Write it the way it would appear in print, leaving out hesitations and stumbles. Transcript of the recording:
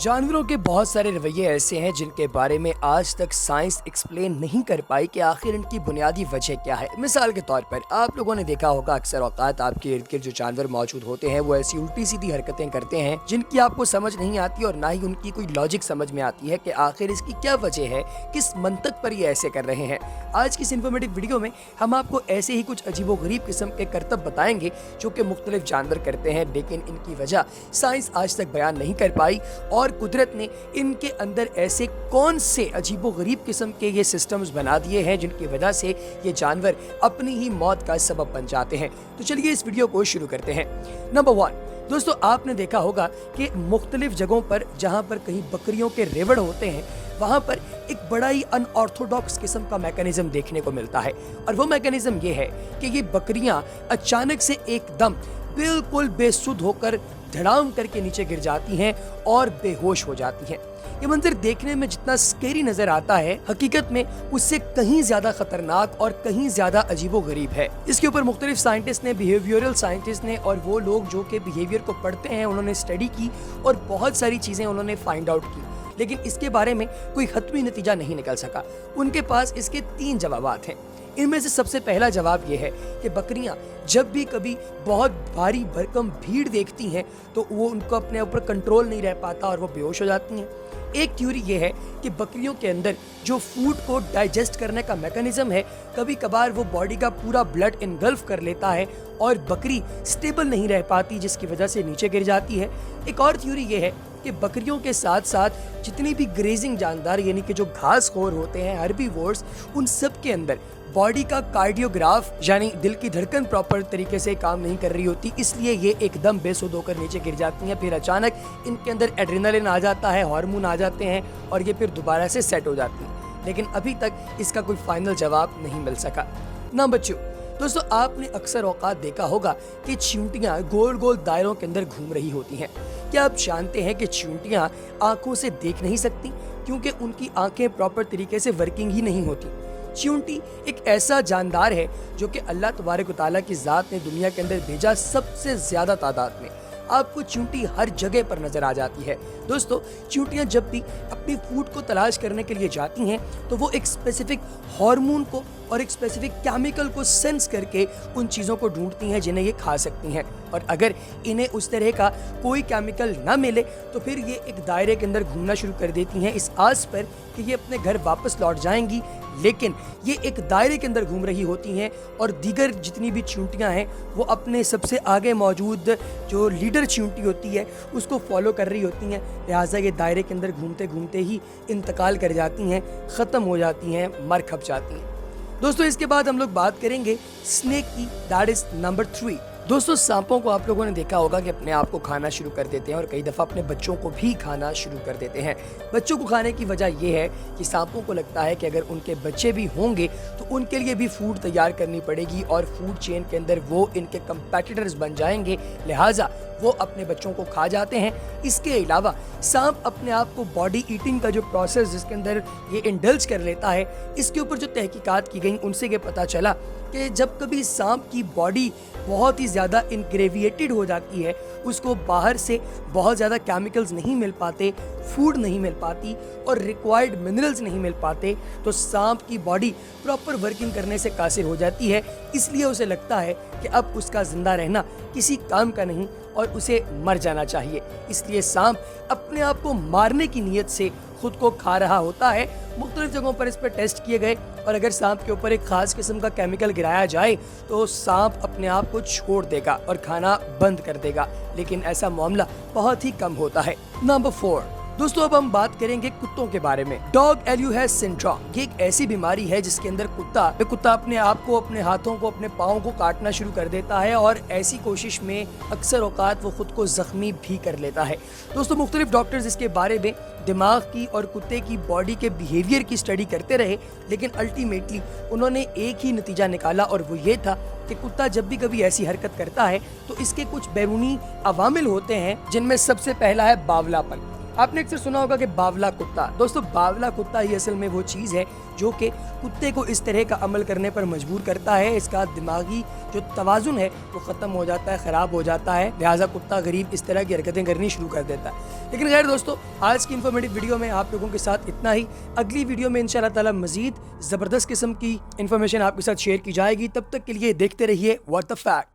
जानवरों के बहुत सारे रवैये ऐसे हैं जिनके बारे में आज तक साइंस एक्सप्लेन नहीं कर पाई कि आखिर इनकी बुनियादी वजह क्या है। मिसाल के तौर पर आप लोगों ने देखा होगा अक्सर औकात आपके इर्द गिर्द जो जानवर मौजूद होते हैं वो ऐसी उल्टी सीधी हरकतें करते हैं जिनकी आपको समझ नहीं आती और ना ही उनकी कोई लॉजिक समझ में आती है कि आखिर इसकी क्या वजह है, किस मंतक पर ये ऐसे कर रहे हैं। आज की इस इन्फॉर्मेटिव वीडियो में हम आपको ऐसे ही कुछ अजीबोगरीब किस्म के करतब बताएंगे जो कि मुख्तलिफ जानवर करते हैं, लेकिन इनकी वजह साइंस आज तक बयान नहीं कर पाई और कुदरत ने इनके अंदर ऐसे कौन से अजीबोगरीब किस्म के ये सिस्टम्स बना दिए हैं जिनकी वजह से ये जानवर अपनी ही मौत का सबब बन जाते हैं। तो चलिए इस वीडियो को शुरू करते हैं। नंबर 1, दोस्तों आपने देखा होगा कि मुख्तलिफ जगहों पर जहां पर कहीं बकरियों के रेवड़ होते हैं वहां पर एक बड़ा ही अनऑर्थोडॉक्स किस्म का मैकेनिज्म देखने को मिलता है और वो मैकेनिज्म ये है कि ये बकरियां अचानक से एकदम बिल्कुल बेसुध होकर धड़ाम करके नीचे गिर जाती हैं और बेहोश हो जाती हैं। ये मंजर देखने में जितना स्केरी नजर आता है, हकीकत में उससे कहीं ज्यादा खतरनाक और कहीं ज्यादा अजीबोगरीब है। इसके ऊपर मुख्तलिफ साइंटिस्ट ने, बिहेवियरल साइंटिस्ट ने और वो लोग जो कि बिहेवियर को पढ़ते हैं उन्होंने स्टडी की और बहुत सारी चीजें उन्होंने फाइंड आउट की, लेकिन इसके बारे में कोई हतमी नतीजा नहीं निकल सका। उनके पास इसके 3 जवाबात हैं। इनमें से सबसे पहला जवाब यह है कि बकरियां जब भी कभी बहुत भारी भरकम भीड़ देखती हैं तो वो उनको अपने ऊपर कंट्रोल नहीं रह पाता और वो बेहोश हो जाती हैं। एक थ्योरी ये है कि बकरियों के अंदर जो फूड को डाइजेस्ट करने का मैकेनिज्म है, कभी कभार वो बॉडी का पूरा ब्लड इनगल्फ कर लेता है और बकरी स्टेबल नहीं रह पाती जिसकी वजह से नीचे गिर जाती है। एक और थ्योरी ये है कि बकरियों के साथ साथ जितनी भी ग्रेजिंग जानदार यानी कि जो घास खोर होते हैं, हर्बीवोर्स, उन सब के अंदर बॉडी का कार्डियोग्राफ यानी दिल की धड़कन प्रॉपर तरीके से काम नहीं कर रही होती, इसलिए ये एकदम बेसुध होकर नीचे गिर जाती हैं। फिर अचानक इनके अंदर एड्रेनालिन आ जाता है, हार्मोन आ जाते हैं और ये फिर दोबारा से सेट हो जाती हैं, लेकिन अभी तक इसका कोई फाइनल जवाब नहीं मिल सका। नंबर 2, दोस्तों आपने अक्सर औकात देखा होगा कि चींटियां गोल गोल दायरों के अंदर घूम रही होती हैं। क्या आप जानते हैं कि चींटियां आंखों से देख नहीं सकती क्योंकि उनकी आंखें प्रॉपर तरीके से वर्किंग ही नहीं होती। चींटी एक ऐसा जानदार है जो कि अल्लाह तबारक व तआला की ज़ात ने दुनिया के अंदर भेजा सबसे ज़्यादा तादाद में। आपको चींटी हर जगह पर नजर आ जाती है। दोस्तों चींटियां जब भी अपनी फूड को तलाश करने के लिए जाती हैं तो वो एक स्पेसिफिक हार्मोन को और एक स्पेसिफिक केमिकल को सेंस करके उन चीज़ों को ढूंढती हैं जिन्हें ये खा सकती हैं, और अगर इन्हें उस तरह का कोई केमिकल ना मिले तो फिर ये एक दायरे के अंदर घूमना शुरू कर देती हैं इस आस पर कि ये अपने घर वापस लौट जाएंगी, लेकिन ये एक दायरे के अंदर घूम रही होती हैं और दीगर जितनी भी चींटियां हैं वो अपने सबसे आगे मौजूद जो लीडर चींटी होती है उसको फॉलो कर रही होती हैं, लिहाजा ये दायरे के अंदर घूमते घूमते ही इंतकाल कर जाती हैं, ख़त्म हो जाती हैं, मर खप जाती हैं। दोस्तों इसके बाद हम लोग बात करेंगे स्नेक की, दैट इज नंबर 3। दोस्तों सांपों को आप लोगों ने देखा होगा कि अपने आप को खाना शुरू कर देते हैं और कई दफ़ा अपने बच्चों को भी खाना शुरू कर देते हैं। बच्चों को खाने की वजह यह है कि सांपों को लगता है कि अगर उनके बच्चे भी होंगे तो उनके लिए भी फूड तैयार करनी पड़ेगी और फूड चेन के अंदर वो इनके कंपेटिटर्स बन जाएंगे, लिहाजा वो अपने बच्चों को खा जाते हैं। इसके अलावा सांप अपने आप को बॉडी ईटिंग का जो प्रोसेस जिसके अंदर ये इंडल्ज कर लेता है, इसके ऊपर जो तहकीकात की गई उनसे ये पता चला कि जब कभी सांप की बॉडी बहुत ही ज़्यादा इनग्रेविएटेड हो जाती है, उसको बाहर से बहुत ज़्यादा केमिकल्स नहीं मिल पाते, फूड नहीं मिल पाती और रिक्वायर्ड मिनरल्स नहीं मिल पाते, तो सांप की बॉडी प्रॉपर वर्किंग करने से कासिर हो जाती है। इसलिए उसे लगता है कि अब उसका जिंदा रहना किसी काम का नहीं और उसे मर जाना चाहिए। इसलिए सांप अपने आप को मारने की नीयत से खुद को खा रहा होता है। मुख्तलिफ जगहों पर इस पर टेस्ट किए गए और अगर सांप के ऊपर एक खास किस्म का केमिकल गिराया जाए तो सांप अपने आप को छोड़ देगा और खाना बंद कर देगा, लेकिन ऐसा मामला बहुत ही कम होता है। नंबर 4, दोस्तों अब हम बात करेंगे कुत्तों के बारे में। डॉग एल्यूहेज सिंड्रोम ये एक ऐसी बीमारी है जिसके अंदर कुत्ता अपने आप को, अपने हाथों को, अपने पाँव को काटना शुरू कर देता है और ऐसी कोशिश में अक्सर औकात वो खुद को जख्मी भी कर लेता है। दोस्तों मुख्तलिफ डॉक्टर्स इसके बारे में दिमाग की और कुत्ते की बॉडी के बिहेवियर की स्टडी करते रहे, लेकिन अल्टीमेटली उन्होंने एक ही नतीजा निकाला और वो ये था कि कुत्ता जब भी कभी ऐसी हरकत करता है तो इसके कुछ बैरूनी अवामिल होते हैं जिनमें सबसे पहला है बावलापन। آپ نے اکثر سنا ہوگا کہ باولا کتا، دوستو باولا کتا ہی اصل میں وہ چیز ہے جو کہ کتے کو اس طرح کا عمل کرنے پر مجبور کرتا ہے، اس کا دماغی جو توازن ہے وہ ختم ہو جاتا ہے، خراب ہو جاتا ہے، لہٰذا کتا غریب اس طرح کی حرکتیں کرنی شروع کر دیتا ہے۔ لیکن خیر دوستو، آج کی انفارمیٹیو ویڈیو میں آپ لوگوں کے ساتھ اتنا ہی، اگلی ویڈیو میں انشاءاللہ تعالی مزید زبردست قسم کی انفارمیشن آپ کے ساتھ شیئر کی جائے گی، تب تک کے لیے دیکھتے رہیے واٹ دی فیکٹ۔